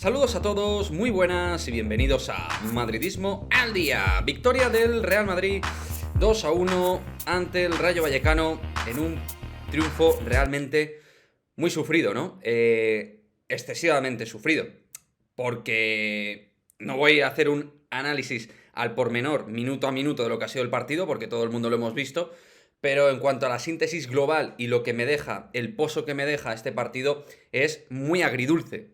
Saludos a todos, muy buenas y bienvenidos a Madridismo al Día. Victoria del Real Madrid 2-1 ante el Rayo Vallecano en un triunfo realmente muy sufrido, ¿no? Excesivamente sufrido, porque no voy a hacer un análisis al pormenor, minuto a minuto de lo que ha sido el partido, porque todo el mundo lo hemos visto, pero en cuanto a la síntesis global y lo que me deja, el pozo que me deja este partido es muy agridulce.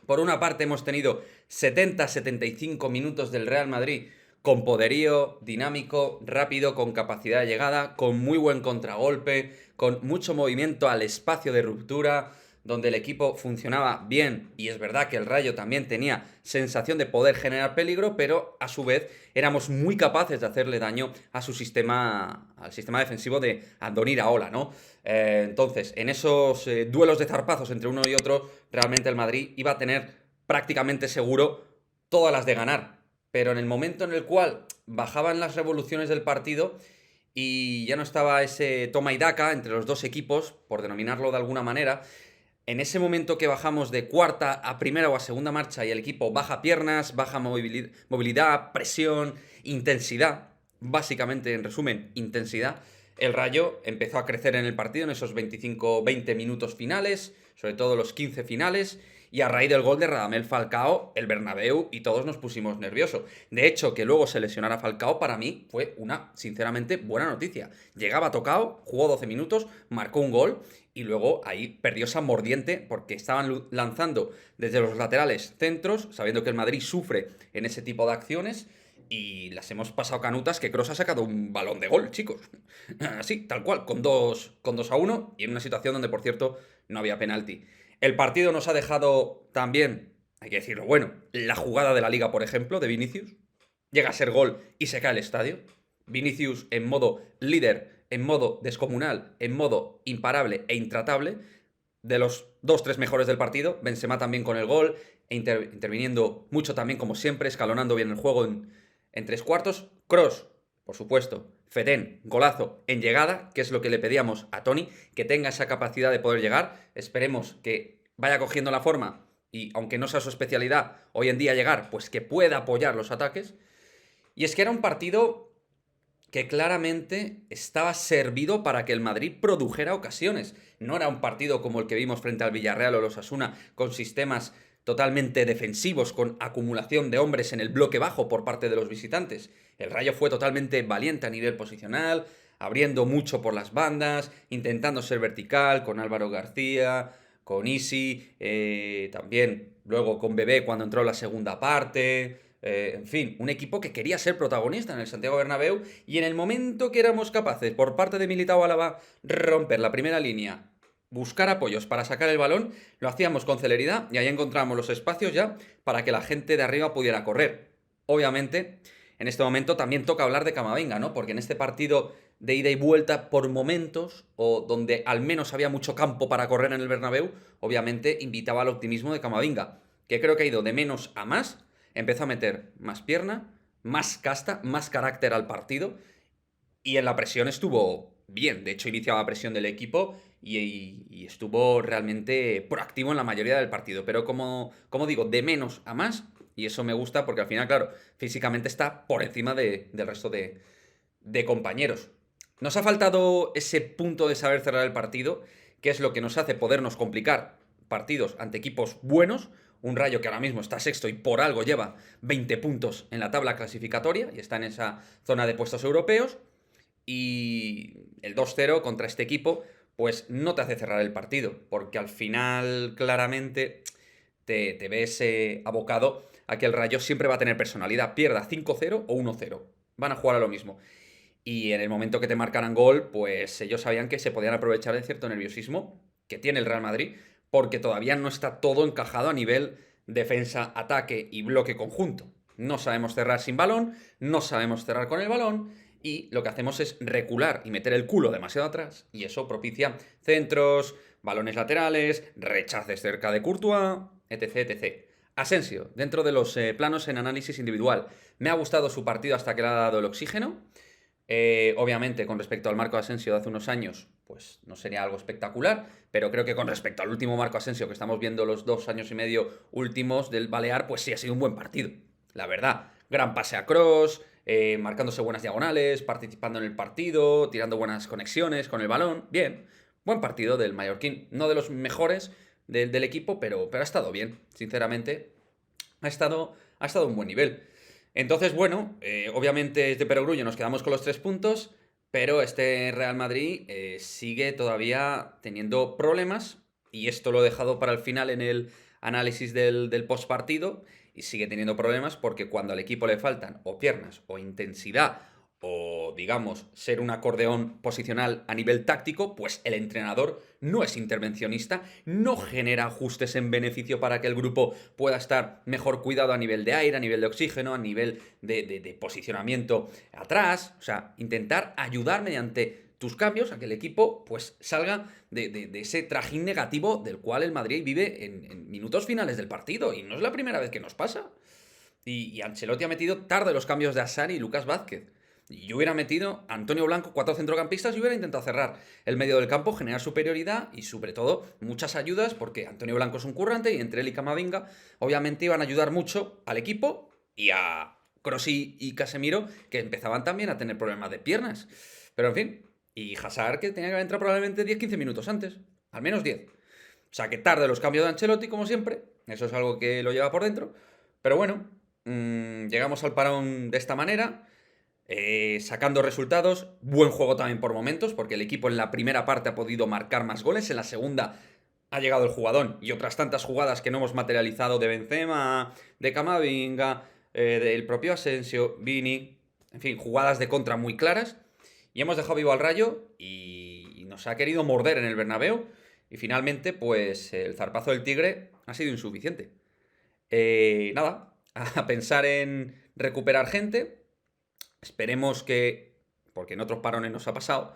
Por una parte hemos tenido 70-75 minutos del Real Madrid con poderío, dinámico, rápido, con capacidad de llegada, con muy buen contragolpe, con mucho movimiento al espacio de ruptura, donde el equipo funcionaba bien, y es verdad que el Rayo también tenía sensación de poder generar peligro, pero a su vez éramos muy capaces de hacerle daño a su sistema, al sistema defensivo de Andoni Iraola, ¿no? Entonces, en esos duelos de zarpazos entre uno y otro, realmente el Madrid iba a tener prácticamente seguro todas las de ganar. Pero en el momento en el cual bajaban las revoluciones del partido y ya no estaba ese toma y daca entre los dos equipos, por denominarlo de alguna manera, en ese momento que bajamos de cuarta a primera o a segunda marcha y el equipo baja piernas, baja movilidad, presión, intensidad, básicamente en resumen, intensidad, el Rayo empezó a crecer en el partido en esos 25-20 minutos finales, sobre todo los 15 finales, y a raíz del gol de Radamel Falcao, el Bernabéu y todos nos pusimos nerviosos. De hecho, que luego se lesionara Falcao para mí fue una, sinceramente, buena noticia. Llegaba tocado, jugó 12 minutos, marcó un gol y luego ahí perdió esa mordiente porque estaban lanzando desde los laterales centros, sabiendo que el Madrid sufre en ese tipo de acciones, y las hemos pasado canutas que Kroos ha sacado un balón de gol, chicos. Así, tal cual, con 2-1 y en una situación donde, por cierto, no había penalti. El partido nos ha dejado también, hay que decirlo, bueno, la jugada de la Liga, por ejemplo, de Vinicius. Llega a ser gol y se cae el estadio. Vinicius en modo líder, en modo descomunal, en modo imparable e intratable. De los 2-3 mejores del partido. Benzema también con el gol, interviniendo mucho también, como siempre, escalonando bien el juego en tres cuartos. Kroos, por supuesto. Fedén, golazo en llegada, que es lo que le pedíamos a Toni, que tenga esa capacidad de poder llegar. Esperemos que vaya cogiendo la forma y, aunque no sea su especialidad hoy en día llegar, pues que pueda apoyar los ataques. Y es que era un partido que claramente estaba servido para que el Madrid produjera ocasiones. No era un partido como el que vimos frente al Villarreal o los Asuna, con sistemas totalmente defensivos, con acumulación de hombres en el bloque bajo por parte de los visitantes. El Rayo fue totalmente valiente a nivel posicional, abriendo mucho por las bandas, intentando ser vertical con Álvaro García, con Isi, también luego con Bebé cuando entró la segunda parte. En fin, un equipo que quería ser protagonista en el Santiago Bernabéu, y en el momento que éramos capaces, por parte de Militao Álava, romper la primera línea, buscar apoyos para sacar el balón, lo hacíamos con celeridad y ahí encontramos los espacios ya para que la gente de arriba pudiera correr. Obviamente, en este momento también toca hablar de Camavinga, ¿no? Porque en este partido de ida y vuelta por momentos, o donde al menos había mucho campo para correr en el Bernabéu, obviamente invitaba al optimismo de Camavinga, que creo que ha ido de menos a más. Empezó a meter más pierna, más casta, más carácter al partido, y en la presión estuvo bien. De hecho, iniciaba presión del equipo y estuvo realmente proactivo en la mayoría del partido. Pero como digo, de menos a más, y eso me gusta porque al final, claro, físicamente está por encima del resto de compañeros. Nos ha faltado ese punto de saber cerrar el partido, que es lo que nos hace podernos complicar partidos ante equipos buenos. Un Rayo que ahora mismo está sexto y por algo lleva 20 puntos en la tabla clasificatoria y está en esa zona de puestos europeos. Y el 2-0 contra este equipo, pues no te hace cerrar el partido, porque al final claramente te ves abocado a que el Rayo siempre va a tener personalidad, pierda 5-0 o 1-0. Van a jugar a lo mismo. Y en el momento que te marcaran gol, pues ellos sabían que se podían aprovechar de cierto nerviosismo que tiene el Real Madrid, porque todavía no está todo encajado a nivel defensa, ataque y bloque conjunto. No sabemos cerrar sin balón, no sabemos cerrar con el balón, y lo que hacemos es recular y meter el culo demasiado atrás, y eso propicia centros, balones laterales, rechaces cerca de Courtois, etc, etc. Asensio, dentro de los planos en análisis individual, me ha gustado su partido hasta que le ha dado el oxígeno. Obviamente, con respecto al Marco Asensio de hace unos años, pues no sería algo espectacular, pero creo que con respecto al último Marco Asensio que estamos viendo los 2 años y medio últimos del Balear, pues sí ha sido un buen partido, la verdad. Gran pase a cross, marcándose buenas diagonales, participando en el partido, tirando buenas conexiones con el balón, bien. Buen partido del Mallorquín, no de los mejores del equipo, pero ha estado bien, sinceramente. Ha estado a un buen nivel. Entonces, bueno, obviamente este perogrullo nos quedamos con los 3 puntos, pero este Real Madrid sigue todavía teniendo problemas, y esto lo he dejado para el final en el análisis del postpartido, y sigue teniendo problemas porque cuando al equipo le faltan o piernas o intensidad o, digamos, ser un acordeón posicional a nivel táctico, pues el entrenador no es intervencionista, no genera ajustes en beneficio para que el grupo pueda estar mejor cuidado a nivel de aire, a nivel de oxígeno, a nivel de posicionamiento atrás. O sea, intentar ayudar mediante tus cambios a que el equipo pues salga de ese trajín negativo del cual el Madrid vive en minutos finales del partido. Y no es la primera vez que nos pasa. Y Ancelotti ha metido tarde los cambios de Asari y Lucas Vázquez. Y yo hubiera metido a Antonio Blanco, 4 centrocampistas, y hubiera intentado cerrar el medio del campo, generar superioridad y sobre todo muchas ayudas, porque Antonio Blanco es un currante y entre él y Camavinga obviamente iban a ayudar mucho al equipo y a Kroos y Casemiro, que empezaban también a tener problemas de piernas. Pero en fin, y Hazard, que tenía que entrar probablemente 10-15 minutos antes, al menos 10. O sea que tarde los cambios de Ancelotti, como siempre, eso es algo que lo lleva por dentro. Pero bueno, llegamos al parón de esta manera. Sacando resultados, buen juego también por momentos, porque el equipo en la primera parte ha podido marcar más goles, en la segunda ha llegado el jugadón y otras tantas jugadas que no hemos materializado de Benzema, de Camavinga, del propio Asensio, Vini, en fin, jugadas de contra muy claras, y hemos dejado vivo al Rayo y nos ha querido morder en el Bernabéu, y finalmente pues el zarpazo del Tigre ha sido insuficiente. Nada, a pensar en recuperar gente. Esperemos que, porque en otros parones nos ha pasado,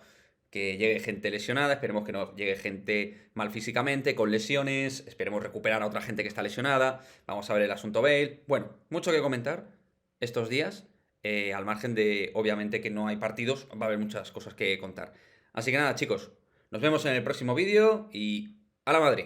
que llegue gente lesionada, esperemos que no llegue gente mal físicamente, con lesiones, esperemos recuperar a otra gente que está lesionada, vamos a ver el asunto Bale. Bueno, mucho que comentar estos días, al margen de, obviamente, que no hay partidos, va a haber muchas cosas que contar. Así que nada, chicos, nos vemos en el próximo vídeo y ¡a la Madrid!